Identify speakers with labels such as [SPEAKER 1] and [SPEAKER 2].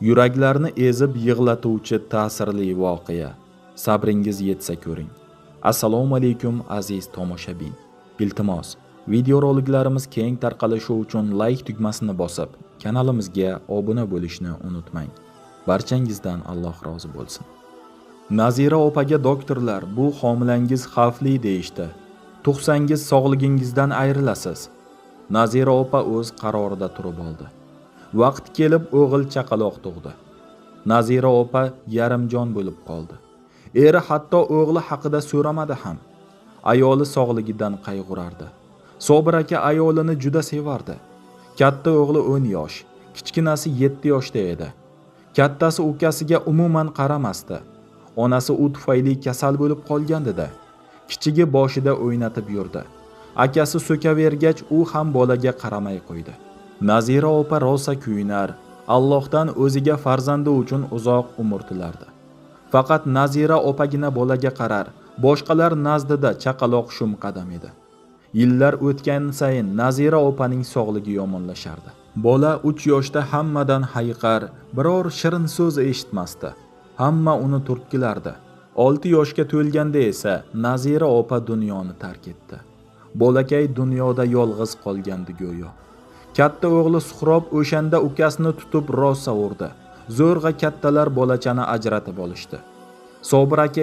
[SPEAKER 1] Yuraklarni ezib yig'latuvchi ta'sirli voqea. Sabringiz yetsa ko'ring. Assalomu alaykum aziz tomoshabin. Iltimos, videoroliklarimiz keng tarqalishi uchun like tugmasini bosib, kanalimizga obuna bo'lishni unutmang. Barchangizdan Alloh rozi bo'lsin. Nazira opaga doktorlar bu homilangiz xavfli deyishdi. Tug'sangiz sog'ligingizdan ayrilasiz. Nazira opa o'z qarorida turib oldi. Vaqt kelib o'g'il chaqaloq tug'di. Nazira opa yarimjon bo'lib qoldi. Eri hatto o'g'li haqida so'ramadi ham. Ayoli sog'ligidan qayg'urardi. Sobir aka ayolini juda sevardi. Katta o'g'li 10 yosh, kichkinasi 7 yoshda edi. Kattasi ukasiga umuman qaramasdi. Onasi u tufayli kasal bo'lib qolgandi-da. Kichigi boshida o'ynatib yurdi. Akasi so'kavergach, u ham bolaga qaramay qo'ydi. Nazira opa rosa kuyunar, Allohdan o'ziga farzandi uchun uzoq umr tilardi. Faqat Nazira opagina bolaga qarar, boshqalar nazdida chaqaloq shum qadam edi. Yillar o'tgan sayin Nazira opaning sog'ligi yomonlashardi. Bola 3 yoshda hammadan hayiqar, biror shirin so'z eshitmasdi. Hamma uni turtkilardi. 6 yoshga to'lganda esa Nazira opa dunyoni tark etdi. Bolakay dunyoda yolg'iz qolgandi go'yo. Katta o'g'li Suhrob o'shanda ukasini tutib rosa urdi. Zo'rg'a kattalar bolachani ajratib olishdi. Sobir aka